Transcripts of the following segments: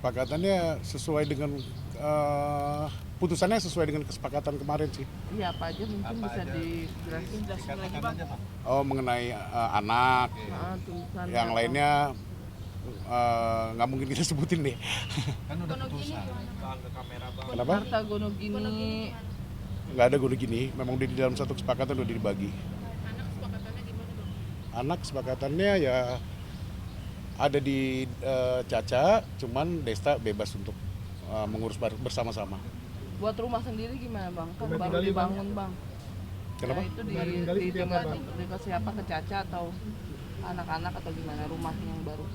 Kesepakatannya sesuai dengan putusannya sesuai dengan kesepakatan kemarin sih. Iya, apa aja mungkin Apa bisa aja? dijelasin lagi Bang. Aja, Pak. Oh, mengenai anak, Tulisan yang apa? lainnya nggak mungkin kita sebutin deh. Kan udah putusan. Ke kamera, Bang. Kenapa? Harta gono gini. Nggak ada gini gini, memang di dalam satu kesepakatan udah dibagi. Anak kesepakatannya ya ada di Caca, cuman Desta bebas untuk mengurus bersama-sama. Buat rumah sendiri gimana Bang? Kan baru dibangun Bang. Kenapa? Ya, itu ditinggal ke siapa? Ke Caca atau anak-anak atau gimana rumah yang baru?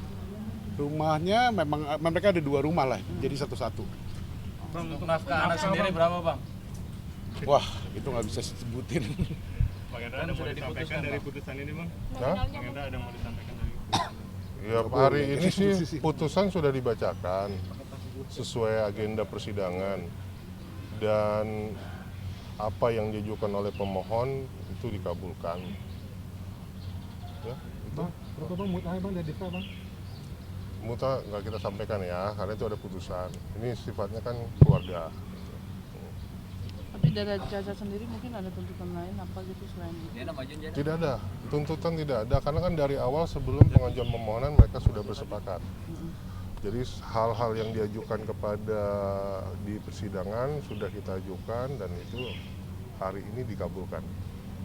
Rumahnya memang mereka ada 2 rumah lah, jadi satu-satu. Bang, untuk nafkah anak sendiri berapa Bang? Wah, itu nggak bisa disebutin. Bang Hendra ada mau disampaikan dari putusan ini Bang? Hah? Bang Hendra ada mau disampaikan dari putusan ini? Ya hari ini sih putusan sudah dibacakan sesuai agenda persidangan dan apa yang diajukan oleh pemohon itu dikabulkan. Ya, itu. Berapa Bang mutahnya Bang dari Desa Bang? Muta nggak kita sampaikan ya, karena itu ada putusan. Ini sifatnya kan keluarga. Tapi dari Caca sendiri mungkin ada tuntutan lain apa gitu selain itu? Tidak ada, tuntutan tidak ada, karena kan dari awal sebelum pengajuan permohonan mereka sudah bersepakat. Jadi hal-hal yang diajukan kepada di persidangan sudah kita ajukan dan itu hari ini dikabulkan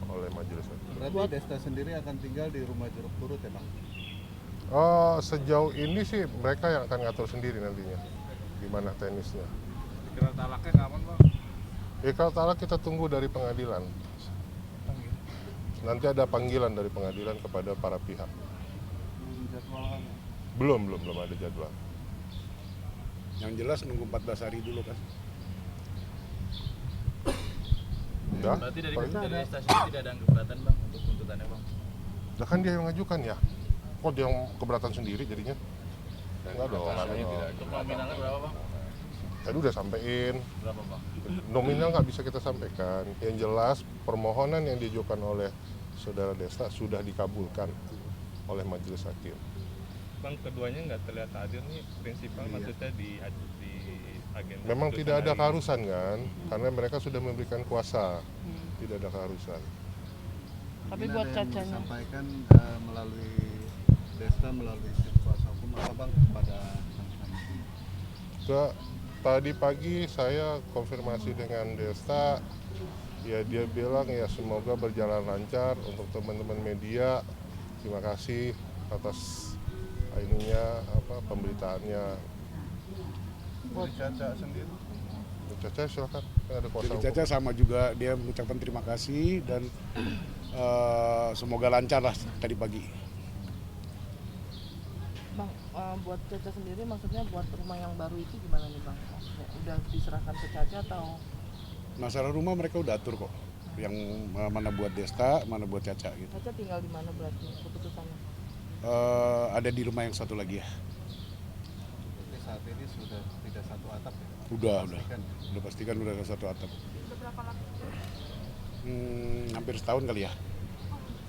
oleh majelis hakim. Berarti Desta sendiri akan tinggal di rumah jeruk purut ya Bang? Sejauh ini sih mereka yang akan ngatur sendiri nantinya gimana teknisnya. Kira talaknya kapan Bang? Kalau talak kita tunggu dari pengadilan. Nanti ada panggilan dari pengadilan kepada para pihak. Belum ada jadwal. Yang jelas nunggu 14 hari dulu kan. Udah? Berarti dari Paling- stasiun tidak ada keberatan Bang untuk tuntutannya Bang? Lah kan dia yang mengajukan ya. Kok dia yang keberatan sendiri jadinya? Enggak dong. Untuk nominalnya berapa Bang? Tadi udah sampein. Berapa Bang? Nominal nggak bisa kita sampaikan. Yang jelas permohonan yang diajukan oleh saudara Desta sudah dikabulkan oleh majelis hakim. Bang, keduanya nggak terlihat hadir nih, prinsipal maksudnya di agenda. Memang putusan tidak ada hari ini. keharusan kan, karena mereka sudah memberikan kuasa, tidak ada keharusan. Tapi Mungkin buat ada yang Cacanya. disampaikan melalui Desta melalui tim kuasa hukum apa Bang kepada Tadi pagi saya konfirmasi dengan Desta, ya dia bilang ya semoga berjalan lancar untuk teman-teman media. Terima kasih atas pemberitaannya. Dari Caca sendiri? Caca silakan, kan ada kuasa Jadi hukum. Caca sama juga dia mengucapkan terima kasih dan semoga lancar lah tadi pagi. Bang, buat Caca sendiri maksudnya buat rumah yang baru itu gimana nih Bang? Maksudnya udah diserahkan ke Caca atau? Masalah rumah mereka udah atur kok. Yang mana buat Desta, mana buat Caca gitu. Caca tinggal di mana berarti keputusannya? Ada di rumah yang satu lagi ya. Jadi saat ini sudah tidak satu atap ya? Udah Pastikan ya? udah pastikan udah satu atap. Hampir setahun kali ya.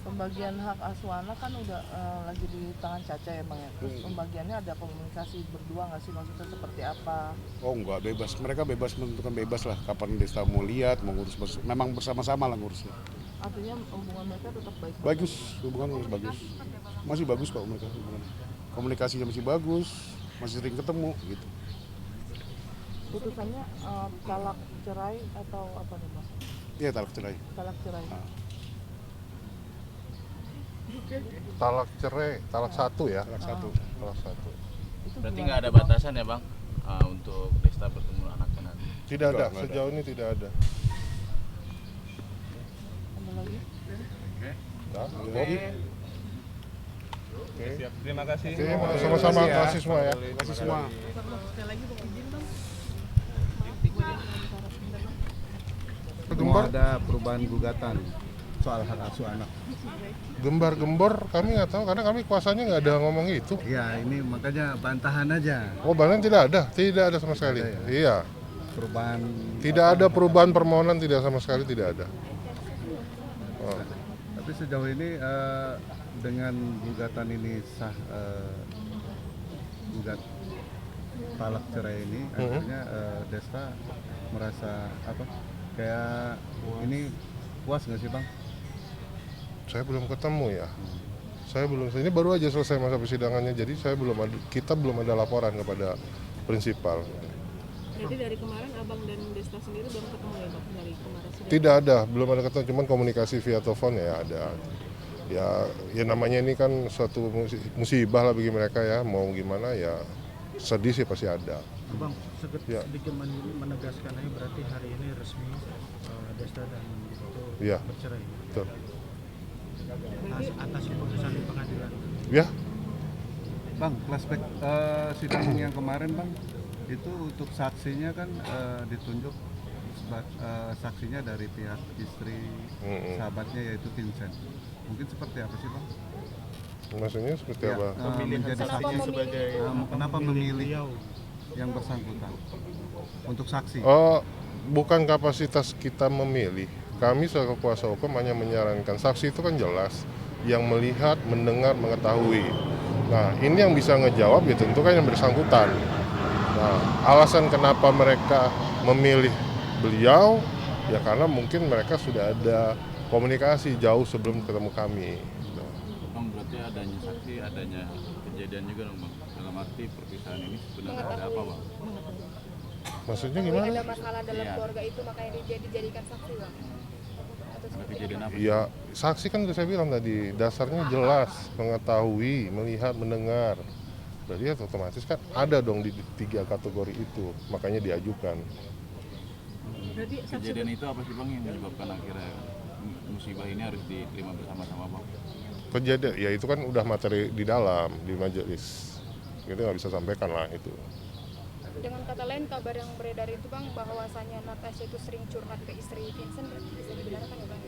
Pembagian hak asuh anak kan udah lagi di tangan Caca ya Bang ya. Terus pembagiannya ada komunikasi berdua nggak sih maksudnya seperti apa? Oh enggak, bebas. Mereka bebas menentukan bebas lah. Kapan Desta mau lihat, mau ngurus. Memang bersama-sama lah ngurusnya. Artinya hubungan mereka tetap baik. Bagus, hubungan masih bagus. Masih bagus kok mereka hubungannya. Komunikasinya masih bagus, masih sering ketemu gitu. Putusannya talak cerai atau apa nih Bang? Iya, talak cerai. Talak cerai. Talak satu ya. Talak satu. Talak satu. Itu Berarti gimana nggak ada tuh, Bang? batasan ya Bang untuk Desta bertemu anaknya nanti? Tidak ada, Nggak ada. sejauh ini tidak ada. Ada lagi? Nah, Oke. Oke. Siap, terima kasih. Oke, sama-sama, terima kasih semua ya. Terima kasih semua. Mau ada perubahan gugatan soal hak asuh anak. Gembar-gembor kami nggak tahu karena kami kuasanya nggak ada ngomong itu. Ya ini makanya bantahan aja Oh, bahkan tidak ada sama sekali. Tidak ada Iya, perubahan. tidak ada perubahan permohonan, tidak sama sekali tidak ada. Oh. Tapi sejauh ini dengan gugatan ini sah talak cerai ini akhirnya Desta merasa apa kayak ini puas nggak sih bang? Saya belum ketemu ya. Saya belum, ini baru aja selesai masa persidangannya, jadi kita belum ada laporan kepada prinsipal. Jadi dari kemarin Abang dan Desta sendiri belum ketemu ya Bang dari kemarin sidang? Tidak ada, belum ada ketemu, cuman komunikasi via telepon ya ada. Ya namanya ini kan suatu musibah lah bagi mereka ya, mau gimana ya sedih sih pasti ada. Bang, Ya. sedikit menegaskan aja berarti hari ini resmi Desta dan itu Iya. bercerai Betul. atas keputusan di pengadilan. Ya, Bang, flashback sidang yang kemarin bang, itu untuk saksinya kan ditunjuk saksinya dari pihak istri sahabatnya yaitu Vincent. Mungkin seperti apa sih bang? maksudnya seperti Ya, apa? menjadi saksi sebagai kenapa memilih yang bersangkutan untuk saksi? Oh, bukan kapasitas kita memilih. Kami sebagai kuasa hukum hanya menyarankan. Saksi itu kan jelas yang melihat, mendengar, mengetahui. Nah, ini yang bisa ngejawab ya tentu kan yang bersangkutan. Nah, alasan kenapa mereka memilih beliau ya karena mungkin mereka sudah ada komunikasi jauh sebelum ketemu kami. Bang, berarti adanya saksi, adanya kejadian juga dong bang. Dalam arti perpisahan ini sebenarnya ada apa bang? Maksudnya gimana? Ada masalah dalam Iya. keluarga itu makanya dia dijadikan saksi bang. Ada kejadian apa? Ya, saksi kan udah saya bilang tadi, dasarnya jelas, mengetahui, melihat, mendengar. Berarti ya otomatis kan ada dong di 3 kategori itu, makanya diajukan. Berarti saksi Kejadian itu apa sih bang yang menyebabkan akhirnya musibah ini harus diterima bersama-sama bang? Kejadian, ya itu kan udah materi di dalam, di majelis. Kita nggak bisa sampaikan lah itu. Dengan kata lain kabar yang beredar itu bang bahwasanya Natasha itu sering curhat ke istri Vincent bisa dibenarkan ya bang?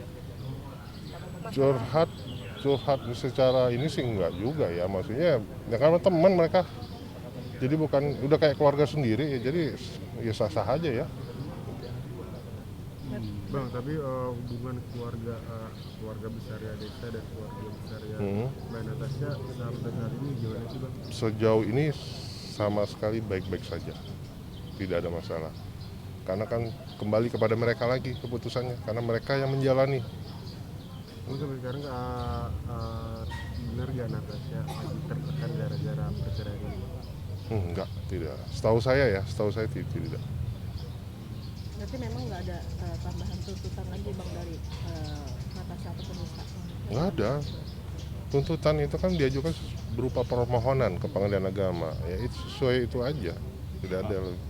Curhat secara ini sih enggak juga ya, maksudnya ya karena teman mereka. Jadi bukan udah kayak keluarga sendiri ya, jadi ya sah-sah aja ya. Bang, tapi hubungan keluarga besar ya Desta dan keluarga besar ya Mbak Natasha sampai saat ini gimana sih bang? Sejauh ini sama sekali baik-baik saja, tidak ada masalah. Karena kan kembali kepada mereka lagi keputusannya, karena mereka yang menjalani. Mungkin sampai sekarang benar gak Natasha lagi tertekan gara-gara perceraian ini? Enggak, tidak. Setahu saya tidak. berarti memang nggak ada tambahan tuntutan lagi bang dari Natasha ataupun Desta? Enggak ada. Tuntutan itu kan diajukan berupa permohonan ke pengadilan agama. Ya itu sesuai itu aja. Tidak ada lagi.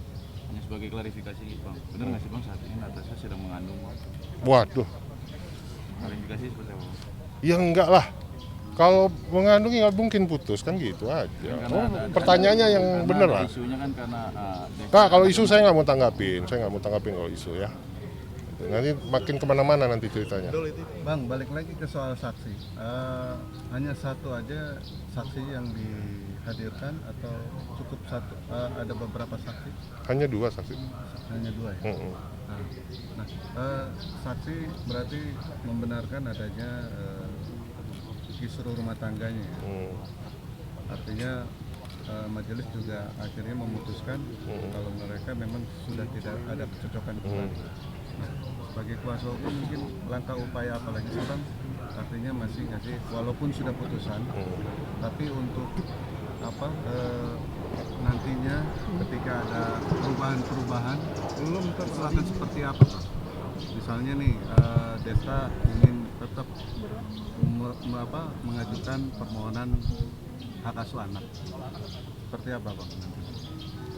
Hanya sebagai klarifikasi bang, benar nggak sih bang saat ini Natasha sedang mengandung bang? Waduh, Klarifikasi seperti apa bang? ya enggak lah. Kalau mengandung nggak mungkin putus kan gitu aja. Pertanyaannya yang Karena bener ada lah. isunya kan karena Nah, kalau isu saya nggak mau tanggapin. Kalau isu ya. Nanti makin kemana-mana nanti ceritanya. Bang, balik lagi ke soal saksi. Hanya satu aja saksi yang dihadirkan atau cukup satu? Ada beberapa saksi? Hanya 2 saksi. Hanya 2 ya? Saksi berarti membenarkan adanya kisruh rumah tangganya ya? Artinya majelis juga akhirnya memutuskan kalau mereka memang sudah tidak ada kecocokan kembali. Nah, sebagai kuasa hukum mungkin langkah upaya apa lagi sih bang? Artinya masih ngasih walaupun sudah putusan, tapi untuk apa nantinya ketika ada perubahan belum itu akan seperti apa bang? Misalnya nih Desta ingin tetap mengajukan permohonan hak asuh anak, seperti apa bang?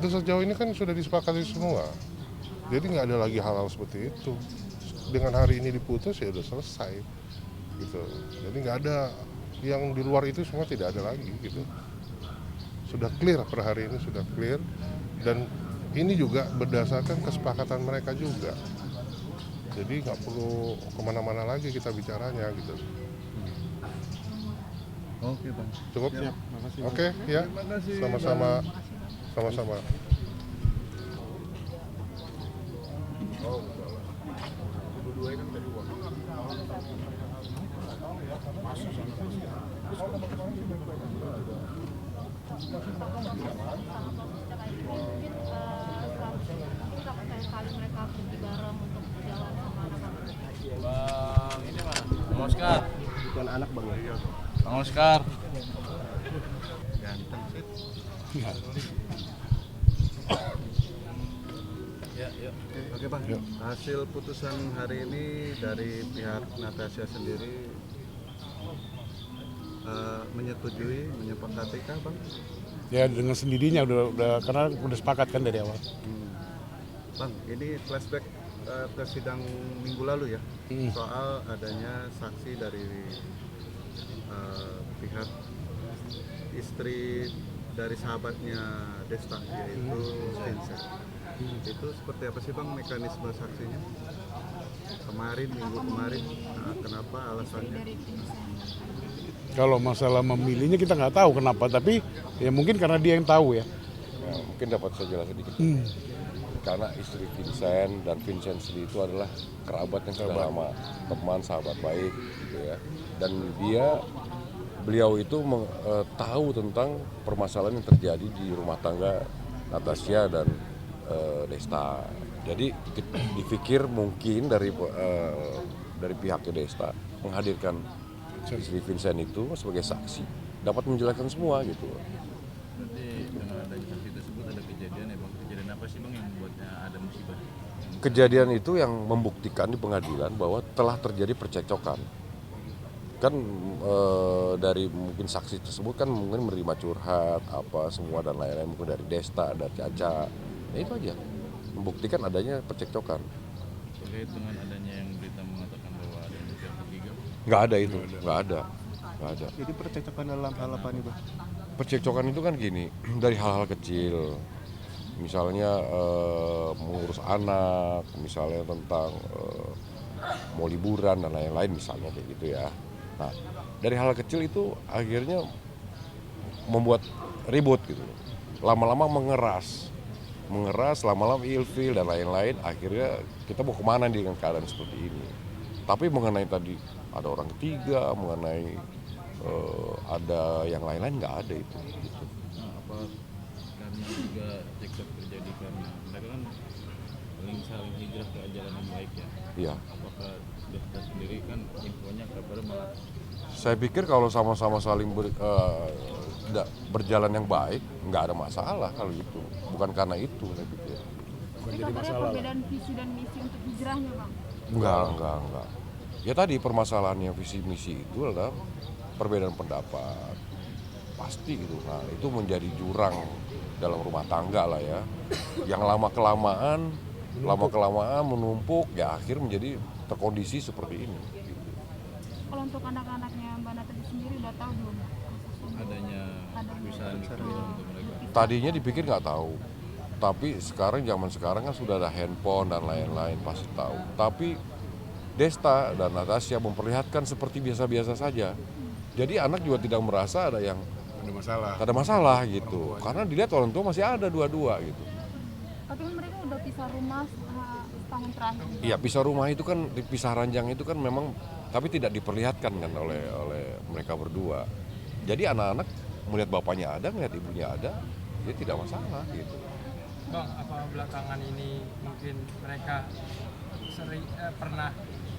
Itu sejauh ini kan sudah disepakati semua. Jadi nggak ada lagi hal-hal seperti itu. Dengan hari ini diputus ya udah selesai, gitu. Jadi nggak ada yang di luar itu, semua tidak ada lagi, gitu. Sudah clear per hari ini, sudah clear. Dan ini juga berdasarkan kesepakatan mereka juga. Jadi nggak perlu kemana-mana lagi kita bicaranya, gitu. Oke bang. Cukup? Siap, makasih. Oke, ya. Terima kasih, Sama-sama. Bang. Sama-sama. Oh, kali mereka pergi bareng untuk jalan sama anak-anak? Bang, ini mana? Bang Oscar. Bukan anak bang ya? Bang Oscar. Ganteng sih. Ya, yuk. Oke bang, hasil putusan hari ini dari pihak Natasha sendiri menyetujui, menyepakati kah bang? Ya dengan sendirinya udah karena udah sepakat kan dari awal. Bang, ini flashback ke sidang minggu lalu ya, soal adanya saksi dari pihak istri dari sahabatnya Desta, yaitu Vincent. Itu seperti apa sih bang mekanisme saksinya? Kemarin, minggu kemarin, kenapa alasannya? Kalau masalah memilihnya kita nggak tahu kenapa, tapi ya mungkin karena dia yang tahu ya. Ya, mungkin dapat saya jelaskan sedikit. Karena istri Vincent dan Vincent sendiri itu adalah kerabat yang sudah lama, teman, sahabat baik, gitu ya. Dan beliau itu tahu tentang permasalahan yang terjadi di rumah tangga Natasha dan Desta. Jadi dipikir mungkin dari pihaknya Desta menghadirkan istri Vincent itu sebagai saksi dapat menjelaskan semua gitu. Berarti dengan adanya saksi tersebut ada kejadian ya bang? Kejadian apa sih bang yang membuatnya ada musibah? Kejadian itu yang membuktikan di pengadilan bahwa telah terjadi percekcokan. Kan dari mungkin saksi tersebut kan mungkin menerima curhat apa semua dan lain-lain, mungkin dari Desta, dari Caca. Ya itu aja, membuktikan adanya percekcokan. Terkait dengan adanya yang berita mengatakan bahwa ada yang pihak ketiga? Nggak ada itu, nggak ada. Jadi percekcokan dalam hal apa nih bang? Percekcokan itu kan gini, dari hal-hal kecil, misalnya mengurus anak, misalnya tentang mau liburan dan lain-lain misalnya kayak gitu ya. Nah, dari hal kecil itu akhirnya membuat ribut gitu. Lama-lama mengeras, lama-lama ilfil dan lain-lain. Akhirnya kita mau kemana dengan keadaan seperti ini? Tapi mengenai tadi ada orang ketiga, mengenai ada yang lain-lain nggak ada itu. Gitu. Nah, apa karena juga cekcok terjadi karena mereka kan saling hijrah ke ajaran yang baik ya? Iya. Apakah Desta sendiri kan infonya kabarnya malah? Saya pikir kalau sama-sama saling berjalan yang baik, nggak ada masalah kalau gitu. Bukan karena itu, saya pikir. Tapi kabarnya perbedaan visi dan misi untuk hijrahnya bang? Enggak. Ya tadi permasalahannya visi misi itu adalah perbedaan pendapat. Pasti gitu. Nah, itu menjadi jurang dalam rumah tangga lah ya. Yang lama-kelamaan menumpuk, ya akhir menjadi terkondisi seperti ini. Kalau untuk anak-anaknya Mbak Natasha sendiri udah tahu belum? Adanya perpisahan untuk mereka? Tadinya dipikir nggak tahu. Tapi zaman sekarang kan sudah ada handphone dan lain-lain, pasti tahu. Tapi Desta dan Natasha memperlihatkan seperti biasa-biasa saja. Jadi anak juga tidak merasa ada masalah gitu. Karena dilihat orang tua masih ada dua-dua gitu. Tapi mereka udah pisah rumah tahun terakhir. Iya, pisah rumah itu kan, pisah ranjang itu kan memang, tapi tidak diperlihatkan kan oleh mereka berdua. Jadi anak-anak melihat bapaknya ada, melihat ibunya ada, dia tidak masalah gitu. Bang, apa belakangan ini mungkin mereka pernah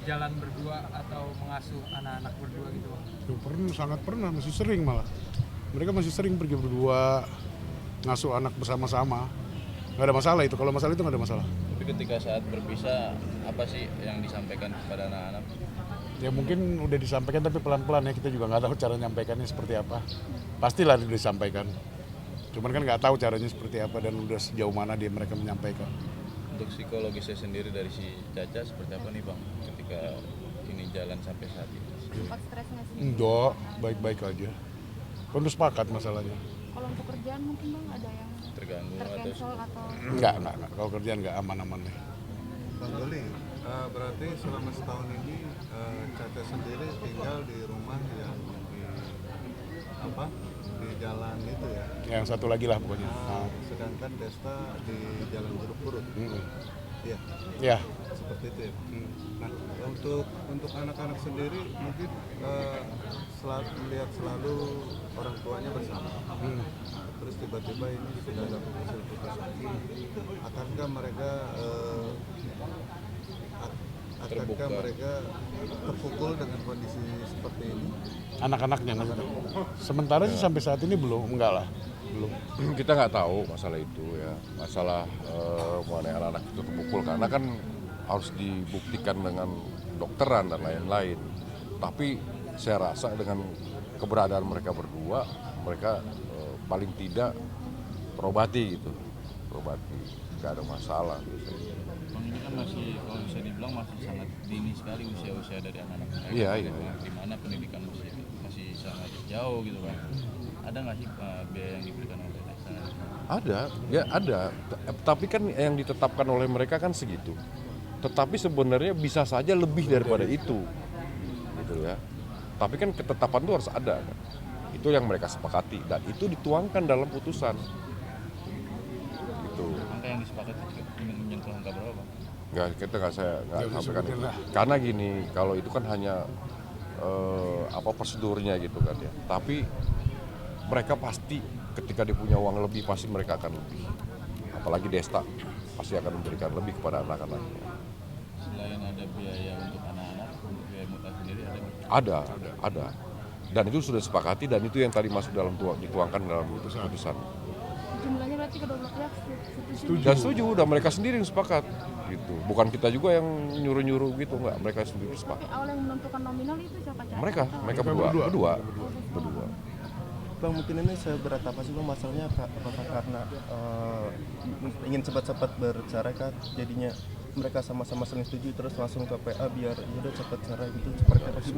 jalan berdua atau mengasuh anak-anak berdua gitu bang? Sangat pernah, masih sering malah. Mereka masih sering pergi berdua, ngasuh anak bersama-sama. Nggak ada masalah itu, kalau masalah itu nggak ada masalah. Tapi ketika saat berpisah, apa sih yang disampaikan kepada anak-anak? Ya mungkin udah disampaikan tapi pelan-pelan ya, kita juga nggak tahu cara nyampaikannya seperti apa. Pastilah disampaikan. Cuman kan nggak tahu caranya seperti apa dan udah sejauh mana mereka menyampaikan. Untuk psikologisnya sendiri dari si Caca seperti apa nih bang ketika ini jalan sampai saat ini? Sempat stresnya sih? Enggak, baik-baik aja. Kan udah sepakat masalahnya. Kalau untuk kerjaan mungkin bang ada yang Terganggu tercancel atau? Enggak. Kalau kerjaan nggak aman-aman nih. Bang Doli, berarti selama setahun ini Caca sendiri tinggal di rumah yang di jalan itu ya? Yang satu lagi lah pokoknya. Sedangkan Desta di jalan Jeruk Purut. Iya. Ya. Seperti itu ya. Nah, untuk anak-anak sendiri mungkin melihat selalu orang tuanya bersama. Terus tiba-tiba ini sudah ada hasil putusan. Akankah mereka terpukul dengan kondisi seperti ini? Anak-anaknya maksudnya. Sementara sih sampai saat ini belum, enggak lah. Belum. Kita nggak tahu masalah itu ya, masalah mengenai anak-anak itu terpukul karena kan harus dibuktikan dengan dokteran dan lain-lain. Tapi saya rasa dengan keberadaan mereka berdua, mereka paling tidak terobati gitu, nggak ada masalah biasanya. Bang, ini kan masih, kalau bisa dibilang masih sangat dini sekali usia dari anak-anak. Iya. Di mana pendidikan masih sangat jauh gitu kan. Ada nggak sih biaya yang diberikan oleh desa? Ada. Tapi kan yang ditetapkan oleh mereka kan segitu. Tetapi sebenarnya bisa saja lebih daripada itu, gitu ya. Tapi kan ketetapan itu harus ada, kan? Itu yang mereka sepakati dan itu dituangkan dalam putusan. Gitu. Angka yang disepakati menyentuh angka berapa? Kita nggak sampaikan itu. Karena gini, kalau itu kan hanya prosedurnya gitu kan ya. Tapi mereka pasti ketika dia punya uang lebih pasti mereka akan lebih. Apalagi Desta pasti akan memberikan lebih kepada anak-anaknya. Selain ada biaya untuk anak-anak, untuk biaya mutlak sendiri Ada. Dan itu sudah disepakati dan itu yang tadi masuk dalam dituangkan dalam putusan. Jumlahnya berarti kedua belah pihak setuju. Dan setuju, udah mereka sendiri yang sepakat gitu. Bukan kita juga yang nyuruh-nyuruh gitu, enggak, mereka sendiri sepakat. Tapi awal yang menentukan nominal itu siapa? Mereka berdua. Bang, mungkin ini seberat apa sih Bang masalahnya? Apakah karena ingin cepat-cepat bercerai kah? Jadinya mereka sama-sama saling setuju terus langsung ke PA biar udah cepat cerai gitu, seperti apa sih?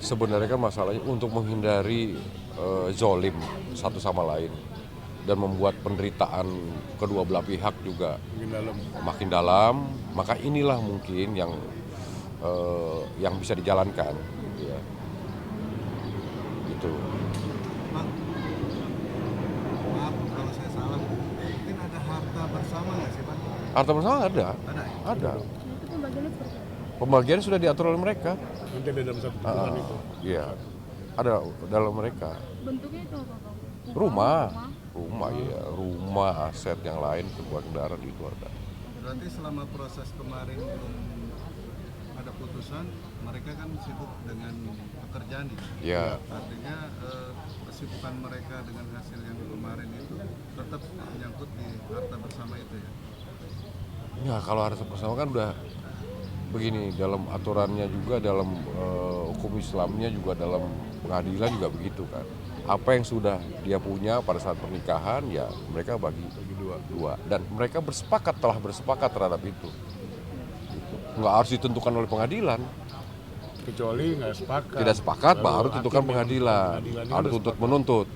Sebenarnya kan masalahnya untuk menghindari zolim satu sama lain dan membuat penderitaan kedua belah pihak juga makin dalam, maka inilah mungkin yang bisa dijalankan gitu ya. Gitu. Bang, maaf kalau saya salah, mungkin ada harta bersama nggak sih Bang? Harta bersama ada. Pembagiannya sudah diatur oleh mereka. Nanti ada dalam satu putusan itu. Iya, ada dalam mereka. Bentuknya itu apa Bang? Rumah, aset yang lain, kedua kendaraan itu ada. Berarti selama proses kemarin belum ada putusan, mereka kan sibuk dengan pekerjaan ini. Ya. Artinya kesibukan mereka dengan hasil yang kemarin itu tetap menyangkut di harta bersama itu ya? Ya, kalau harta bersama kan udah begini, dalam aturannya juga, dalam hukum Islamnya juga, dalam pengadilan juga begitu kan. Apa yang sudah dia punya pada saat pernikahan, ya mereka bagi dua. Dan mereka telah bersepakat terhadap itu. Nggak harus ditentukan oleh pengadilan. Kecuali nggak sepakat. Tidak sepakat, baru tentukan pengadilan. Harus tuntut menuntut.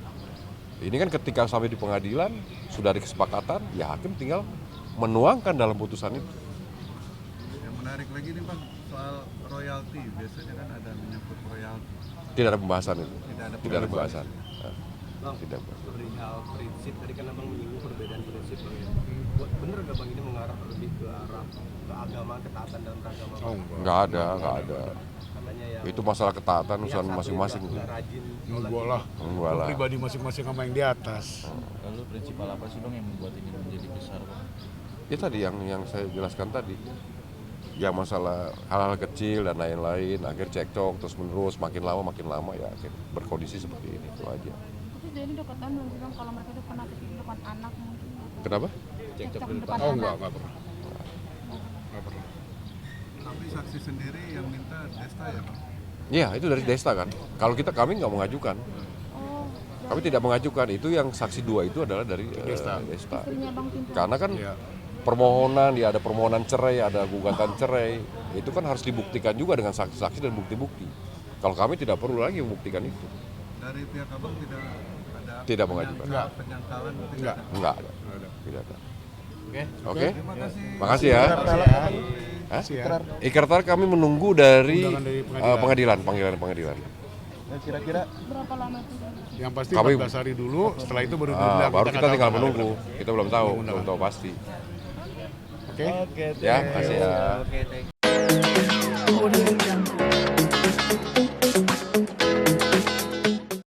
Ini kan ketika sampai di pengadilan, sudah ada kesepakatan, ya hakim tinggal menuangkan dalam putusan itu. Yang menarik lagi nih Bang, soal royalti. Biasanya kan ada menyangkut royalti. Tidak ada pembahasan itu. Tidak ada pembahasan. Bang, perihal prinsip, tadi kan Abang menyinggung perbedaan prinsip Bang ya. Bener nggak Bang ini mengarah lebih ke arah keagamaan, ketaatan dalam beragama? Nggak ada. Itu masalah ketaatan urusan masing-masing. Enggak lah. Pribadi masing-masing sama yang di atas. Lalu prinsipal apa sih Bang yang membuat ini menjadi besar Bang? Ya tadi yang saya jelaskan tadi. Ya masalah hal-hal kecil dan lain-lain, akhir cekcok terus menerus, makin lama ya berkondisi seperti ini, itu aja. Tapi jadi udah ketahuan belum sih Bang kalau mereka itu pernah di depan anak mungkin? Kenapa? Cekcok di depan Oh anak. enggak pernah. Tapi saksi sendiri yang minta Desta ya Bang? Iya, itu dari Desta kan. Kalau kami nggak mengajukan. Kami tidak mengajukan, itu yang saksi dua itu adalah dari Desta. Istrinya Bang Pintu. Karena kan permohonan, ya ada permohonan cerai, ada gugatan cerai, itu kan harus dibuktikan juga dengan saksi-saksi dan bukti-bukti. Kalau kami tidak perlu lagi membuktikan itu. Dari pihak Abang ada Tidak mengajukan. penyangkalan? Enggak ada. Tidak ada. Oke. Terima kasih. Makasih ya. Ikrtar kami menunggu dari pengadilan. Kira-kira berapa lama itu? Yang pasti 14 hari dulu, setelah itu baru diundang. Baru kita tinggal menunggu. Kita belum tahu pasti. Oke. Oke, Ya, makasih ya. Oke, thank you.